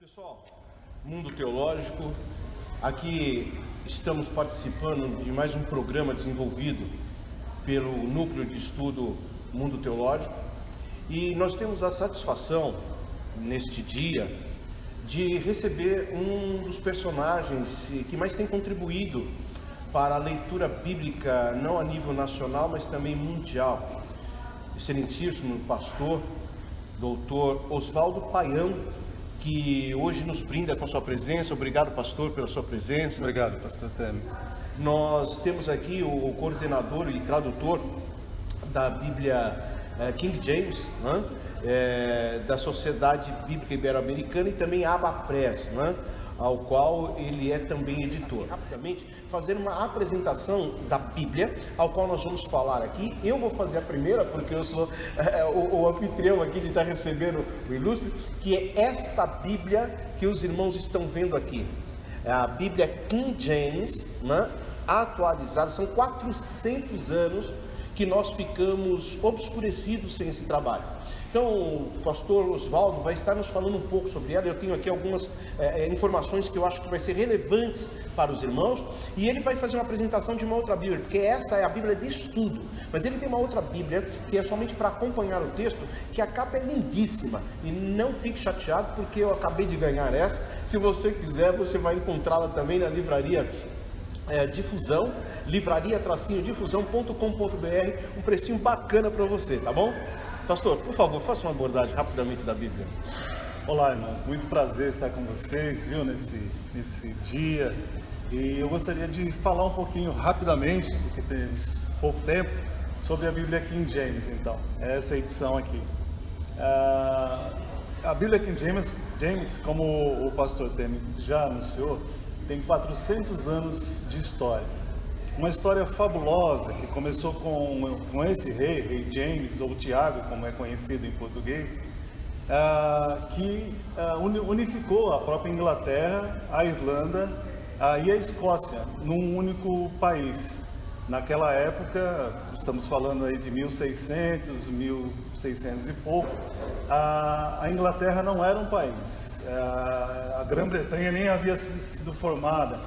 Pessoal, Mundo Teológico, aqui estamos participando de mais um programa desenvolvido pelo Núcleo de Estudo Mundo Teológico e nós temos a satisfação, neste dia, de receber um dos personagens que mais tem contribuído para a leitura bíblica, não a nível nacional, mas também mundial. Excelentíssimo pastor, doutor Oswaldo Paião, que hoje nos brinda com sua presença. Obrigado, pastor, pela sua presença. Obrigado, pastor Temer. Nós temos aqui o coordenador e tradutor da Bíblia King James, da Sociedade Bíblica Ibero-Americana, e também Abba Press, ao qual ele é também editor. Rapidamente, fazer uma apresentação da Bíblia, ao qual nós vamos falar aqui. Eu vou fazer a primeira, porque eu sou o anfitrião aqui de estar recebendo o ilustre, que é esta Bíblia que os irmãos estão vendo aqui. É a Bíblia King James, atualizada. São 400 anos que nós ficamos obscurecidos sem esse trabalho. Então, o pastor Oswaldo vai estar nos falando um pouco sobre ela. Eu tenho aqui algumas informações que eu acho que vai ser relevantes para os irmãos, e ele vai fazer uma apresentação de uma outra Bíblia, porque essa é a Bíblia de estudo, mas ele tem uma outra Bíblia que é somente para acompanhar o texto, que a capa é lindíssima, e não fique chateado porque eu acabei de ganhar essa. Se você quiser, você vai encontrá-la também na livraria Difusão, livraria-difusão.com.br, um precinho bacana para você, tá bom? Pastor, por favor, faça uma abordagem rapidamente da Bíblia. Olá, irmãos, muito prazer estar com vocês, nesse dia. E eu gostaria de falar um pouquinho rapidamente, porque temos pouco tempo, sobre a Bíblia King James, então, essa edição aqui. A Bíblia King James, como o pastor Temer já anunciou, tem 400 anos de história. Uma história fabulosa que começou com esse rei James, ou Tiago, como é conhecido em português, que unificou a própria Inglaterra, a Irlanda e a Escócia num único país. Naquela época, estamos falando aí de 1600 e pouco, a Inglaterra não era um país, a Grã-Bretanha nem havia sido formada.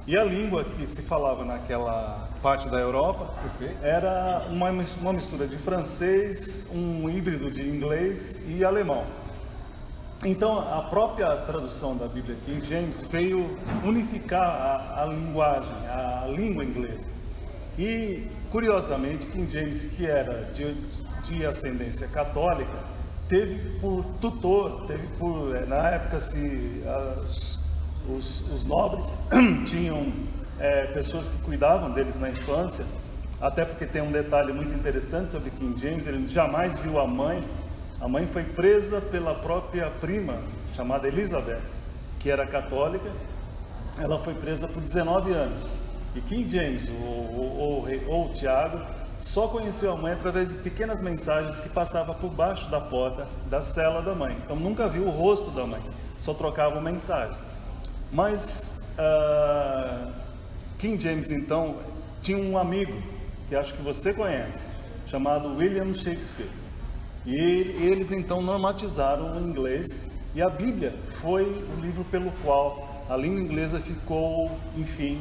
E a língua que se falava naquela parte da Europa era uma mistura de francês, um híbrido de inglês e alemão. Então, a própria tradução da Bíblia King James veio unificar a linguagem, a língua inglesa. E, curiosamente, King James, que era de ascendência católica, teve por tutor, na época, os nobres tinham pessoas que cuidavam deles na infância, até porque tem um detalhe muito interessante sobre King James: ele jamais viu a mãe. A mãe foi presa pela própria prima, chamada Elizabeth, que era católica. Ela foi presa por 19 anos. E King James, ou Tiago, só conheceu a mãe através de pequenas mensagens que passavam por baixo da porta da cela da mãe. Então nunca viu o rosto da mãe, só trocavam mensagem. Mas King James, então, tinha um amigo, que acho que você conhece, chamado William Shakespeare. E eles, então, normatizaram o inglês, e a Bíblia foi o livro pelo qual a língua inglesa ficou, enfim,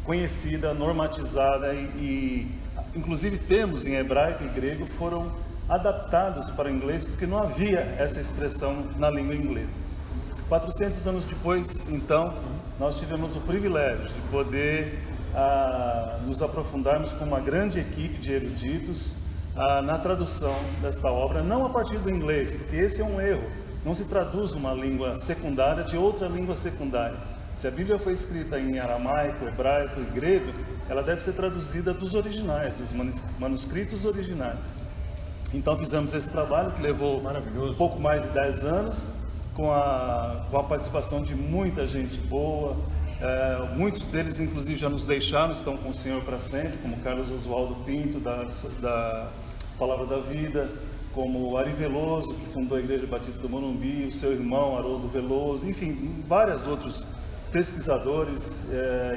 conhecida, normatizada, e inclusive termos em hebraico e grego foram adaptados para o inglês, porque não havia essa expressão na língua inglesa. 400 anos depois, então, nós tivemos o privilégio de poder nos aprofundarmos com uma grande equipe de eruditos na tradução desta obra, não a partir do inglês, porque esse é um erro. Não se traduz uma língua secundária de outra língua secundária. Se a Bíblia foi escrita em aramaico, hebraico e grego, ela deve ser traduzida dos originais, dos manuscritos originais. Então fizemos esse trabalho que levou um pouco mais de 10 anos, com a participação de muita gente boa. Muitos deles inclusive já nos deixaram, estão com o Senhor para sempre, como Carlos Oswaldo Pinto, da Palavra da Vida, como Ari Veloso, que fundou a Igreja Batista do Morumbi, o seu irmão Haroldo Veloso, enfim, vários outros pesquisadores,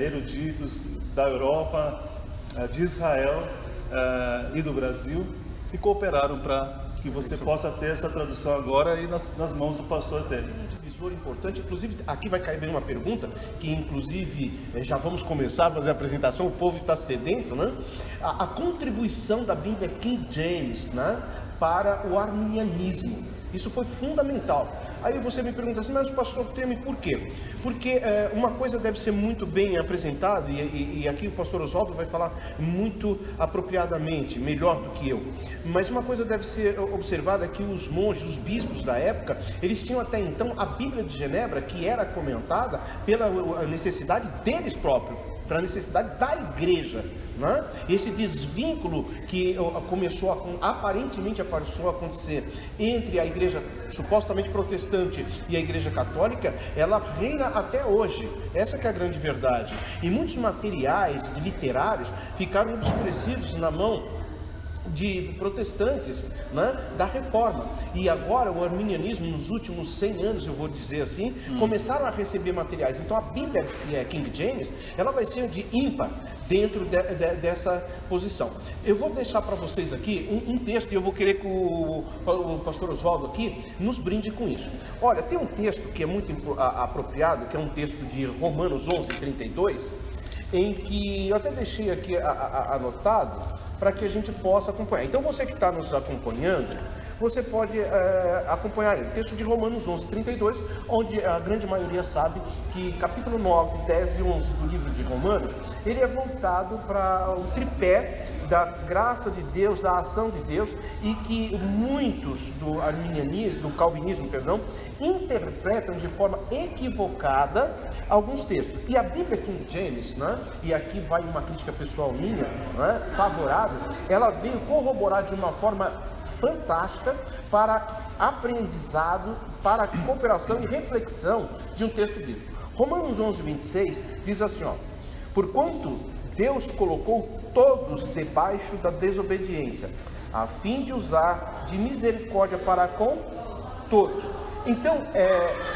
eruditos da Europa, de Israel e do Brasil, e cooperaram para que você possa ter essa tradução agora aí nas mãos do pastor Télio. Um divisor importante, inclusive aqui vai cair bem uma pergunta, que inclusive já vamos começar a fazer a apresentação, o povo está sedento, né? A contribuição da Bíblia King James, né, para o arminianismo. Isso foi fundamental. Aí você me pergunta assim, mas o pastor Temer, por quê? Porque uma coisa deve ser muito bem apresentada, e aqui o pastor Oswaldo vai falar muito apropriadamente, melhor do que eu. Mas uma coisa deve ser observada, que os monges, os bispos da época, eles tinham até então a Bíblia de Genebra, que era comentada pela necessidade deles próprios, para a necessidade da igreja, né? Esse desvínculo que aparentemente começou a acontecer entre a igreja supostamente protestante e a igreja católica, ela reina até hoje. Essa que é a grande verdade. E muitos materiais literários ficaram obscurecidos na mão de protestantes, né, da reforma. E agora o arminianismo, nos últimos 100 anos, eu vou dizer assim, começaram a receber materiais. Então a Bíblia King James, ela vai ser de ímpar dentro dessa posição. Eu vou deixar para vocês aqui um texto, e eu vou querer que o pastor Oswaldo aqui nos brinde com isso. Olha, tem um texto que é muito apropriado, que é um texto de Romanos 11:32, em que eu até deixei aqui anotado, para que a gente possa acompanhar. Então você que está nos acompanhando, você pode acompanhar o texto de Romanos 11:32, onde a grande maioria sabe que capítulo 9, 10 e 11 do livro de Romanos, ele é voltado para o tripé da graça de Deus, da ação de Deus, e que muitos do arminianismo, do calvinismo, interpretam de forma equivocada alguns textos. E a Bíblia King James, né, e aqui vai uma crítica pessoal minha, né, favorável, ela veio corroborar de uma forma fantástica para aprendizado, para cooperação e reflexão de um texto bíblico. Romanos 11:26 diz assim, ó: porquanto Deus colocou todos debaixo da desobediência, a fim de usar de misericórdia para com todos. Então,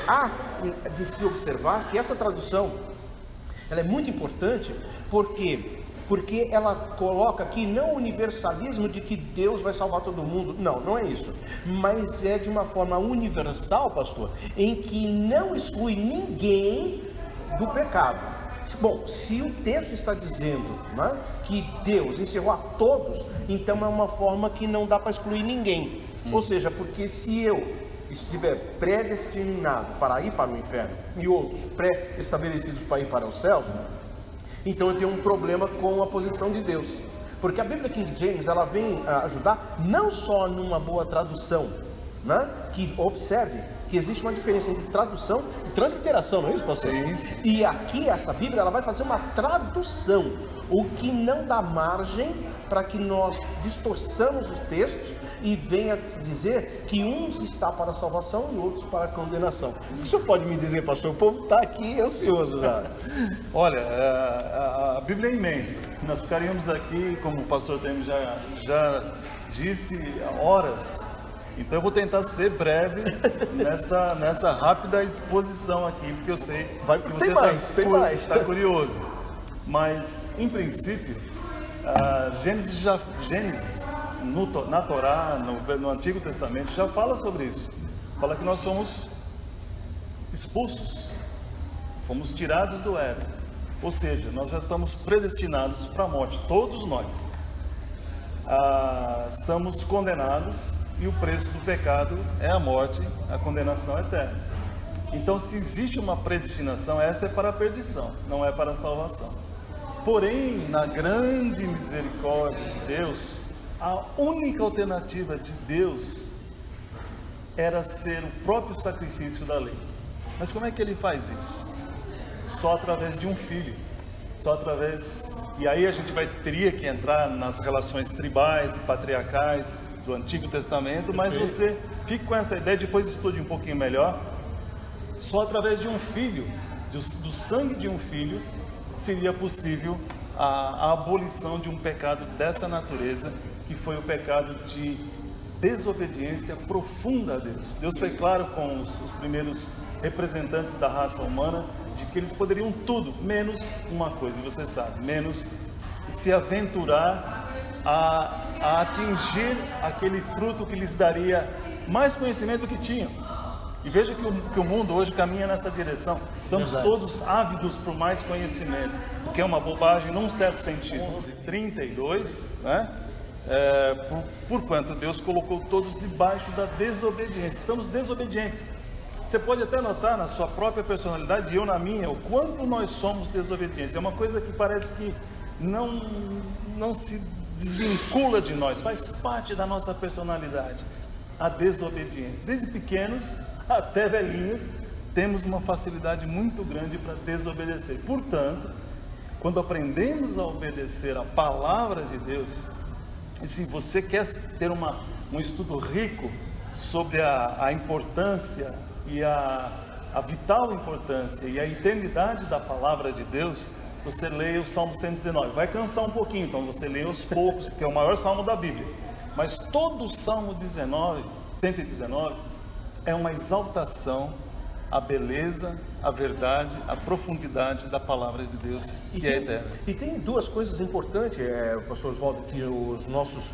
há de se observar que essa tradução, ela é muito importante, porque ela coloca aqui não o universalismo de que Deus vai salvar todo mundo, não é isso, mas é de uma forma universal, pastor, em que não exclui ninguém do pecado. Bom, se o texto está dizendo, né, que Deus encerrou a todos, então é uma forma que não dá para excluir ninguém. Ou seja, porque se eu estiver predestinado para ir para o inferno e outros pré-estabelecidos para ir para os céus, então eu tenho um problema com a posição de Deus. Porque a Bíblia King James, ela vem ajudar não só numa boa tradução, né, que observe que existe uma diferença entre tradução e transliteração, não é isso, pastor? Sim. E aqui essa Bíblia, ela vai fazer uma tradução, o que não dá margem para que nós distorçamos os textos e venha dizer que uns está para a salvação e outros para a condenação. O que o senhor pode me dizer, pastor? O povo está aqui ansioso já. Olha, a Bíblia é imensa. Nós ficaríamos aqui, como o pastor Temer já disse, horas. Então eu vou tentar ser breve nessa rápida exposição aqui, porque eu sei que você está curioso. Mas, em princípio, Gênesis na Torá, no Antigo Testamento, já fala sobre isso. Fala que nós somos expulsos, fomos tirados do Éden. Ou seja, nós já estamos predestinados para a morte, todos nós. Estamos condenados e o preço do pecado é a morte, a condenação eterna. Então, se existe uma predestinação, essa é para a perdição, não é para a salvação. Porém, na grande misericórdia de Deus, a única alternativa de Deus era ser o próprio sacrifício da lei. Mas como é que ele faz isso? Só através de um filho, e aí a gente teria que entrar nas relações tribais e patriarcais do Antigo Testamento, mas você fica com essa ideia, depois estude um pouquinho melhor. Só através de um filho, do sangue de um filho, seria possível a abolição de um pecado dessa natureza, que foi o pecado de desobediência profunda a Deus. Deus foi claro com os primeiros representantes da raça humana, de que eles poderiam tudo, menos uma coisa, e você sabe, menos se aventurar a a atingir aquele fruto que lhes daria mais conhecimento do que tinham. E veja que o mundo hoje caminha nessa direção. Estamos todos ávidos por mais conhecimento, o que é uma bobagem num certo sentido. 32, né? Porquanto Deus colocou todos debaixo da desobediência. Estamos desobedientes. Você pode até notar na sua própria personalidade, e eu na minha, o quanto nós somos desobedientes. É uma coisa que parece que não se desvincula de nós, faz parte da nossa personalidade. A desobediência. Desde pequenos até velhinhos, temos uma facilidade muito grande para desobedecer. Portanto, quando aprendemos a obedecer a palavra de Deus, e se você quer ter um estudo rico sobre a importância e a vital importância e a eternidade da palavra de Deus, você leia o Salmo 119. Vai cansar um pouquinho, então você lê aos poucos, porque é o maior salmo da Bíblia. Mas todo o Salmo 119 é uma exaltação à beleza, à verdade, à profundidade da palavra de Deus, que é eterna. E tem duas coisas importantes, pastor Oswaldo, que os nossos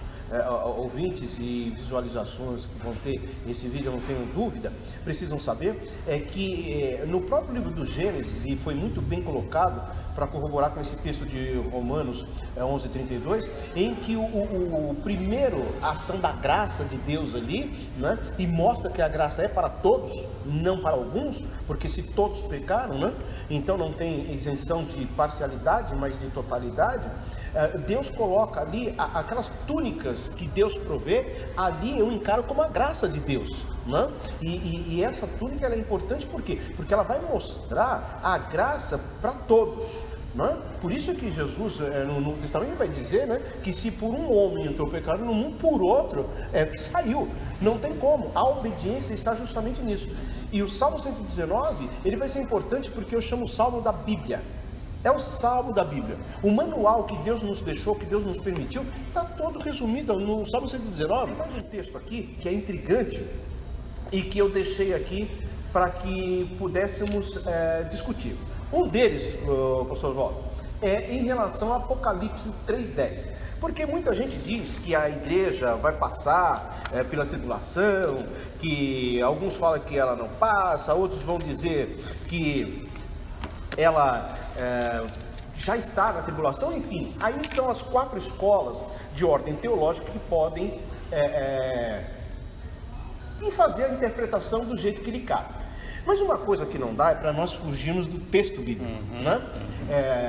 ouvintes e visualizações que vão ter nesse vídeo, eu não tenho dúvida, precisam saber, é que no próprio livro do Gênesis, e foi muito bem colocado para corroborar com esse texto de Romanos 11:32, em que o primeiro ação da graça de Deus ali, né, e mostra que a graça é para todos, não para alguns, porque se todos pecaram, né, então não tem isenção de parcialidade, mas de totalidade. Deus coloca ali aquelas túnicas que Deus provê, ali eu encaro como a graça de Deus, né? E essa túnica ela é importante por quê? Porque ela vai mostrar a graça para todos, né? Por isso que Jesus no Novo Testamento vai dizer, né, que se por um homem entrou o pecado no mundo, por outro que saiu. Não tem como, a obediência está justamente nisso. E o Salmo 119 ele vai ser importante porque eu chamo o Salmo da Bíblia. É o salmo da Bíblia. O manual que Deus nos deixou, que Deus nos permitiu, está todo resumido no Salmo 119. Mais um texto aqui que é intrigante e que eu deixei aqui para que pudéssemos discutir. Um deles, pastor Oswaldo, é em relação a Apocalipse 3:10. Porque muita gente diz que a igreja vai passar pela tribulação, que alguns falam que ela não passa, outros vão dizer que ela já está na tribulação. Enfim, aí são as 4 escolas de ordem teológica que podem fazer a interpretação do jeito que lhe cabe. Mas uma coisa que não dá é para nós fugirmos do texto bíblico, né?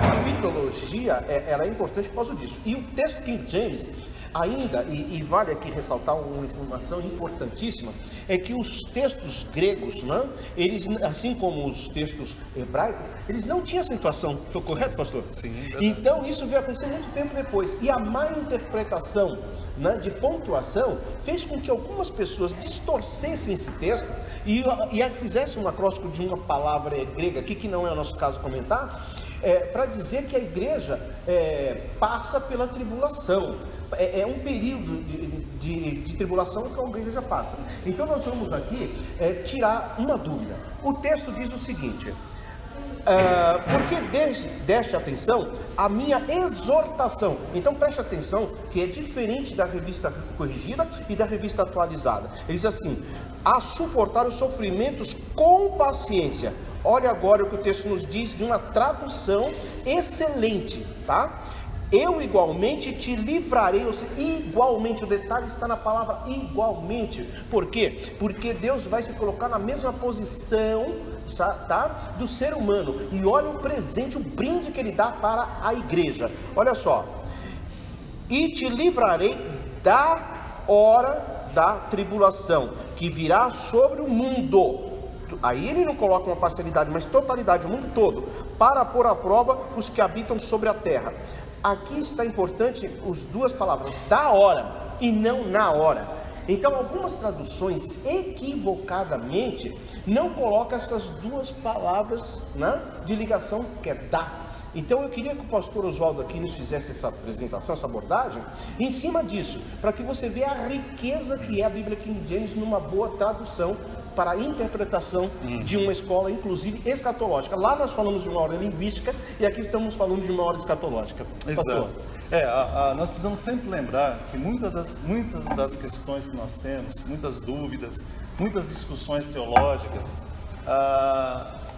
A bibliologia ela é importante por causa disso. E o texto King James ainda, e vale aqui ressaltar uma informação importantíssima, é que os textos gregos, né, eles, assim como os textos hebraicos, eles não tinham acentuação. Estou correto, pastor? Sim. Então isso veio acontecer muito tempo depois. E a má interpretação, né, de pontuação fez com que algumas pessoas distorcessem esse texto e fizessem um acróstico de uma palavra grega aqui, que não é o nosso caso comentar, para dizer que a igreja passa pela tribulação. É um período de tribulação que a igreja passa. Então nós vamos aqui tirar uma dúvida. O texto diz o seguinte: porque deste atenção à minha exortação. Então preste atenção que é diferente da revista corrigida e da revista atualizada. Ele diz assim: a suportar os sofrimentos com paciência. Olha agora o que o texto nos diz de uma tradução excelente, tá? Eu igualmente te livrarei, ou seja, igualmente, o detalhe está na palavra igualmente. Por quê? Porque Deus vai se colocar na mesma posição, tá, do ser humano. E olha o presente, o brinde que ele dá para a igreja. Olha só: e te livrarei da hora da tribulação, que virá sobre o mundo. Aí ele não coloca uma parcialidade, mas totalidade, o mundo todo, para pôr à prova os que habitam sobre a terra. Aqui está importante as duas palavras, da hora e não na hora. Então algumas traduções equivocadamente não colocam essas duas palavras, né, de ligação, que é da. Então eu queria que o pastor Oswaldo aqui nos fizesse essa apresentação, essa abordagem, em cima disso, para que você veja a riqueza que é a Bíblia King James numa boa tradução para a interpretação de uma escola, inclusive escatológica. Lá nós falamos de uma ordem linguística e aqui estamos falando de uma ordem escatológica. Exato. Nós precisamos sempre lembrar que muitas das questões que nós temos, muitas dúvidas, muitas discussões teológicas,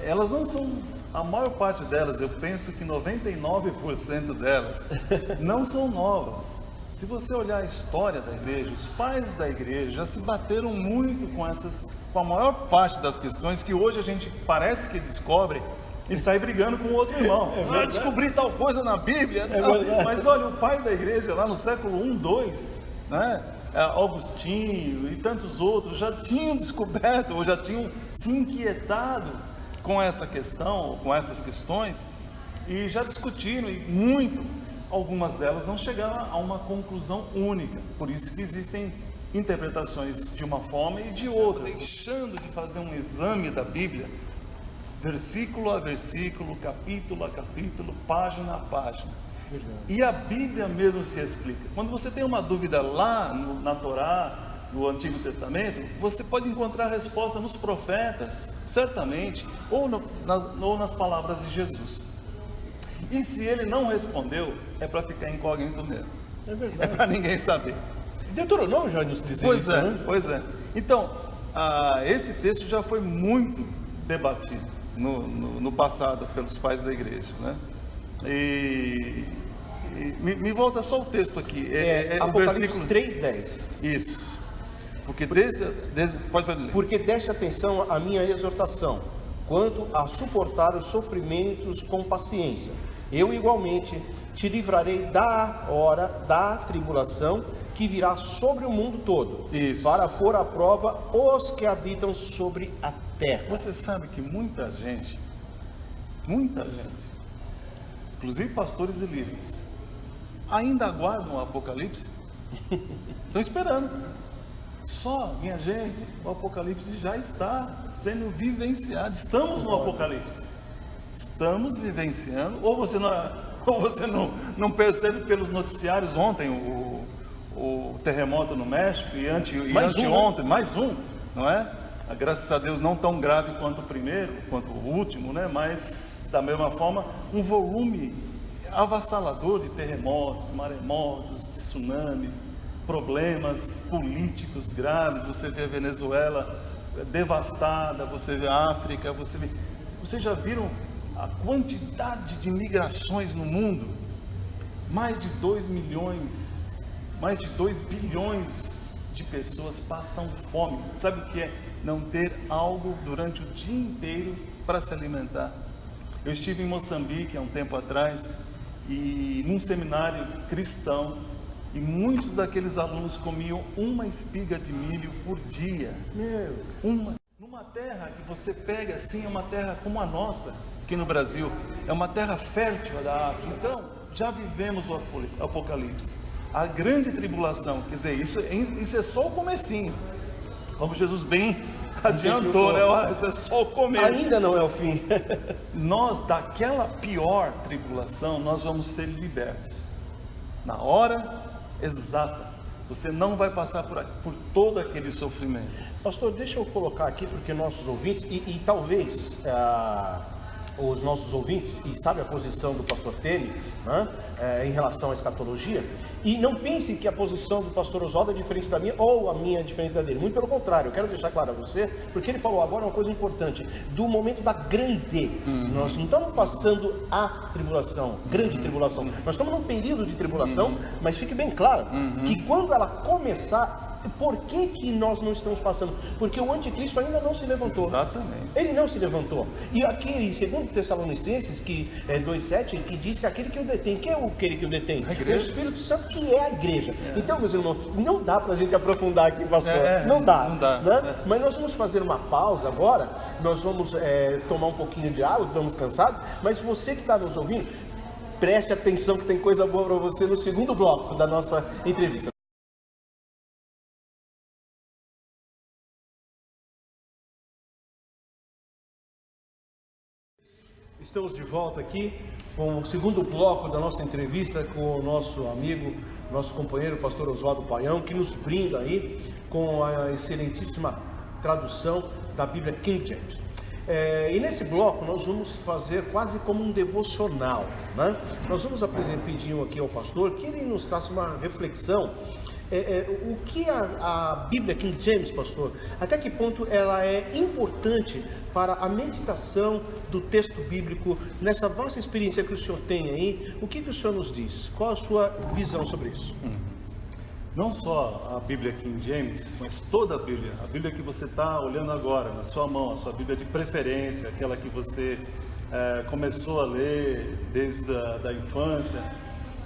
elas não são, a maior parte delas, eu penso que 99% delas, não são novas. Se você olhar a história da igreja, os pais da igreja já se bateram muito com a maior parte das questões que hoje a gente parece que descobre e sai brigando com o outro irmão. Descobri tal coisa na Bíblia. Mas olha, o pai da igreja lá no século I, II, né? Agostinho e tantos outros já tinham descoberto ou já tinham se inquietado com essa questão, com essas questões, e já discutiram e muito. Algumas delas não chegaram a uma conclusão única, por isso que existem interpretações de uma forma e de outra, deixando de fazer um exame da Bíblia, versículo a versículo, capítulo a capítulo, página a página. E a Bíblia mesmo se explica. Quando você tem uma dúvida lá na Torá, no Antigo Testamento, você pode encontrar a resposta nos profetas, certamente, ou nas palavras de Jesus. E se ele não respondeu, é para ficar incógnito mesmo. É verdade. É para ninguém saber. Deuteronômio já nos diz isso, né? Pois é. Então, esse texto já foi muito debatido no passado pelos pais da igreja, né? Me volta só o texto aqui. Apocalipse versículo 3:10. Isso. Porque pode ler. Porque deste atenção à minha exortação, quanto a suportar os sofrimentos com paciência. Eu igualmente te livrarei da hora da tribulação que virá sobre o mundo todo, para pôr à prova os que habitam sobre a terra. Você sabe que muita gente, inclusive pastores e líderes, ainda aguardam o Apocalipse? Estão esperando. Só, minha gente, o Apocalipse já está sendo vivenciado. Estamos no Apocalipse. Estamos vivenciando. Ou você não percebe pelos noticiários. Ontem o terremoto no México e anteontem, mais um, não é? Graças a Deus não tão grave quanto o primeiro, quanto o último, né? Mas da mesma forma, um volume avassalador de terremotos, maremotos, de tsunamis, problemas políticos graves. Você vê a Venezuela devastada, você vê a África, vocês já viram a quantidade de migrações no mundo? Mais de 2 bilhões de pessoas passam fome. Sabe o que é não ter algo durante o dia inteiro para se alimentar? Eu estive em Moçambique há um tempo atrás e num seminário cristão, e muitos daqueles alunos comiam uma espiga de milho por dia. Numa terra que você pega assim, é uma terra como a nossa, aqui no Brasil, é uma terra fértil da África. Então, já vivemos o Apocalipse, a grande tribulação. Quer dizer, isso é só o comecinho, como Jesus bem adiantou, né? Olha, isso é só o começo. Ainda não é o fim. Nós, daquela pior tribulação, nós vamos ser libertos na hora exata. Você não vai passar por todo aquele sofrimento. Pastor, deixa eu colocar aqui, porque nossos ouvintes, e talvez os nossos ouvintes, e sabe a posição do pastor Tene, né, em relação à escatologia, e não pense que a posição do pastor Oswaldo é diferente da minha, ou a minha é diferente da dele. Muito pelo contrário, eu quero deixar claro a você, porque ele falou agora uma coisa importante, do momento da grande. Nós não estamos passando a tribulação, grande tribulação, nós estamos num período de tribulação, mas fique bem claro, que quando ela começar, por que nós não estamos passando? Porque o anticristo ainda não se levantou. Exatamente. Ele não se levantou. E aquele, segundo Tessalonicenses, que é 2:7, que diz que aquele que o detém, quem é aquele que o detém? A igreja. É o Espírito Santo, que é a igreja. Então, meus irmãos, não dá para a gente aprofundar aqui, pastor. Não dá. Né? Mas nós vamos fazer uma pausa agora, nós vamos tomar um pouquinho de água, estamos cansados, mas você que está nos ouvindo, preste atenção que tem coisa boa para você no segundo bloco da nossa entrevista. Estamos de volta aqui com o segundo bloco da nossa entrevista com o nosso amigo, nosso companheiro, pastor Oswaldo Paião, que nos brinda aí com a excelentíssima tradução da Bíblia King James. E nesse bloco nós vamos fazer quase como um devocional, né? Nós vamos pedir aqui ao pastor que ele nos traça uma reflexão. O que a Bíblia King James, pastor, até que ponto ela é importante para a meditação do texto bíblico nessa vasta experiência que o senhor tem aí? O que o senhor nos diz? Qual a sua visão sobre isso? Não só a Bíblia King James, mas toda a Bíblia que você está olhando agora na sua mão, a sua Bíblia de preferência, aquela que você começou a ler desde a infância,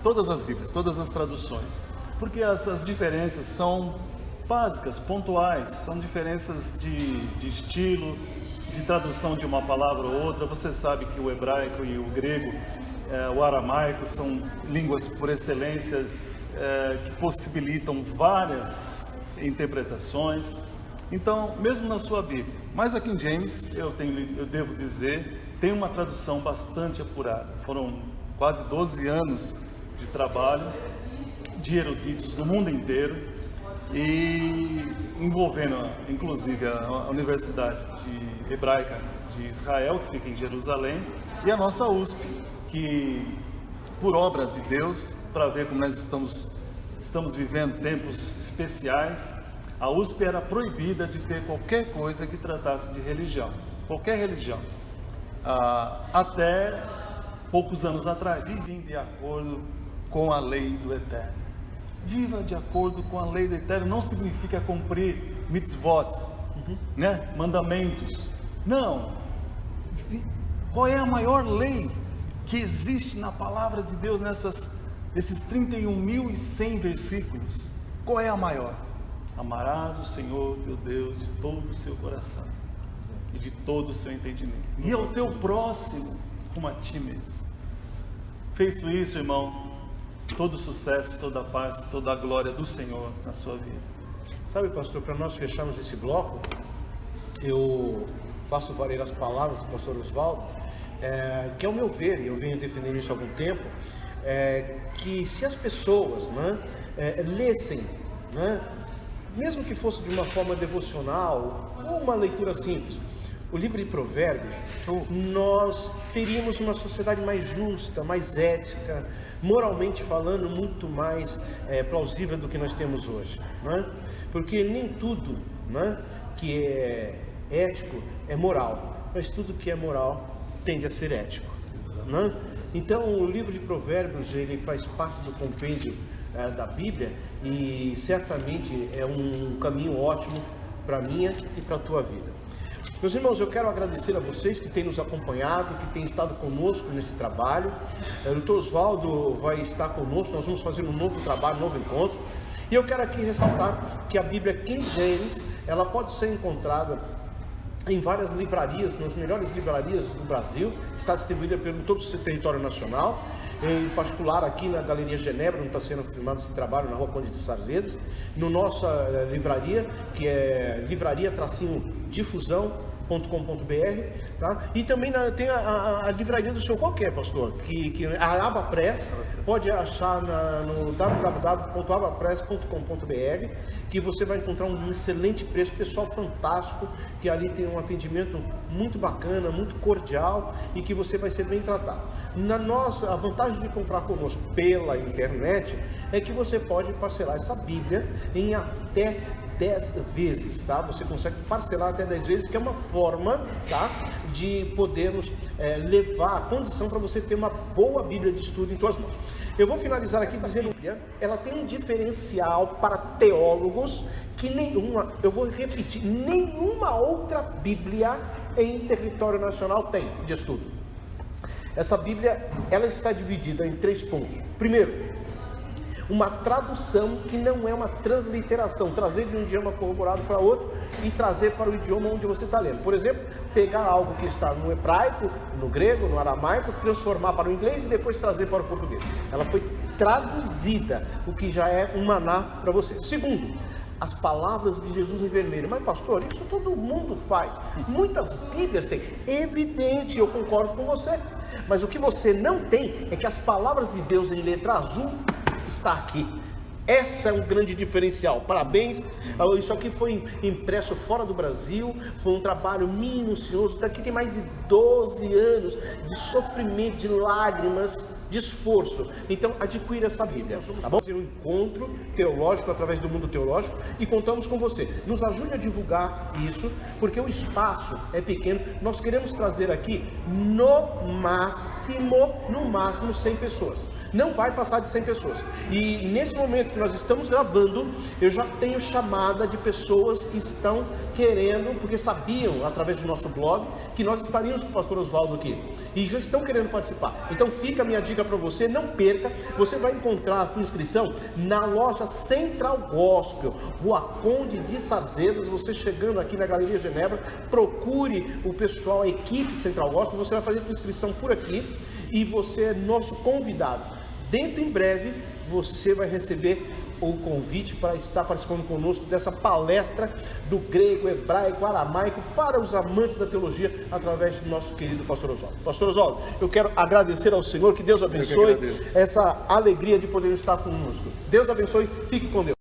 todas as Bíblias, todas as traduções, porque as diferenças são básicas, pontuais, são diferenças de estilo, de tradução de uma palavra ou outra. Você sabe que o hebraico e o grego, o aramaico são línguas por excelência, que possibilitam várias interpretações. Então, mesmo na sua Bíblia, mas a King James, eu devo dizer, tem uma tradução bastante apurada. Foram quase 12 anos de trabalho de eruditos do mundo inteiro, e envolvendo inclusive a Universidade Hebraica de Israel, que fica em Jerusalém, e a nossa USP, que por obra de Deus, para ver como nós estamos vivendo tempos especiais, a USP era proibida de ter qualquer coisa que tratasse de religião, qualquer religião, até poucos anos atrás. Vivem de acordo com a lei do Eterno. Viva de acordo com a lei do Eterno não significa cumprir mitzvot, né? Mandamentos. Não. Qual é a maior lei que existe na palavra de Deus nesses 31.100 versículos? Qual é a maior? Amarás o Senhor teu Deus de todo o seu coração e de todo o seu entendimento, e ao teu próximo como a ti mesmo. Feito isso, irmão, todo o sucesso, toda a paz, toda a glória do Senhor na sua vida. Sabe, pastor, para nós fecharmos esse bloco, eu faço valer as palavras do pastor Oswaldo, que ao meu ver, e eu venho defendendo isso há algum tempo, que se as pessoas lessem, mesmo que fosse de uma forma devocional ou uma leitura simples, o livro de Provérbios, nós teríamos uma sociedade mais justa, mais ética, moralmente falando, muito mais plausível do que nós temos hoje, porque nem tudo que é ético é moral, mas tudo que é moral tende a ser ético. Então o livro de Provérbios, ele faz parte do compêndio da Bíblia, e certamente é um caminho ótimo para a minha e para a tua vida. Meus irmãos, eu quero agradecer a vocês que têm nos acompanhado, que têm estado conosco nesse trabalho. O Dr. Oswaldo vai estar conosco, nós vamos fazer um novo trabalho, um novo encontro. E eu quero aqui ressaltar que a Bíblia King James, ela pode ser encontrada em várias livrarias, nas melhores livrarias do Brasil, está distribuída por todo o território nacional, em particular aqui na Galeria Genebra, onde está sendo firmado esse trabalho, na Rua Conde de Sarzedas, no nossa livraria, que é livraria-difusão.com.br, tá? E também tem a livraria do senhor qualquer, pastor, que a Abapress, pode achar no www.abapress.com.br, que você vai encontrar um excelente preço, pessoal fantástico, que ali tem um atendimento muito bacana, muito cordial, e que você vai ser bem tratado. A vantagem de comprar conosco pela internet é que você pode parcelar essa Bíblia em até 10 vezes, tá? Você consegue parcelar até 10 vezes, que é uma forma, tá, de podermos levar a condição para você ter uma boa Bíblia de estudo em tuas mãos. Eu vou finalizar aqui dizendo que ela tem um diferencial para teólogos que nenhuma outra Bíblia em território nacional tem de estudo. Essa Bíblia, ela está dividida em 3 pontos. Primeiro, uma tradução que não é uma transliteração, trazer de um idioma corroborado para outro e trazer para o idioma onde você está lendo. Por exemplo, pegar algo que está no hebraico, no grego, no aramaico, transformar para o inglês e depois trazer para o português. Ela foi traduzida, o que já é um maná para você. Segundo, as palavras de Jesus em vermelho. Mas pastor, isso todo mundo faz. Muitas Bíblias têm. Evidente, eu concordo com você. Mas o que você não tem é que as palavras de Deus em letra azul está aqui. Essa é um grande diferencial. Parabéns. Isso aqui foi impresso fora do Brasil, foi um trabalho minucioso. Daqui tem mais de 12 anos de sofrimento, de lágrimas, de esforço. Então adquira essa Bíblia, tá bom? Fazer um encontro teológico através do Mundo Teológico e contamos com você. Nos ajude a divulgar isso, porque o espaço é pequeno. Nós queremos trazer aqui no máximo 100 pessoas. Não vai passar de 100 pessoas. E nesse momento que nós estamos gravando, eu já tenho chamada de pessoas que estão querendo, porque sabiam através do nosso blog que nós estaríamos com o pastor Oswaldo aqui e já estão querendo participar. Então fica a minha dica para você, não perca. Você vai encontrar a tua inscrição na loja Central Gospel, Rua Conde de Sarzedas. Você chegando aqui na Galeria Genebra, procure o pessoal, a equipe Central Gospel. Você vai fazer a tua inscrição por aqui e você é nosso convidado. Dentro em breve você vai receber o convite para estar participando conosco dessa palestra do grego, hebraico, aramaico para os amantes da teologia através do nosso querido pastor Oswaldo. Pastor Oswaldo, eu quero agradecer ao Senhor, que Deus abençoe essa alegria de poder estar conosco. Deus abençoe, fique com Deus.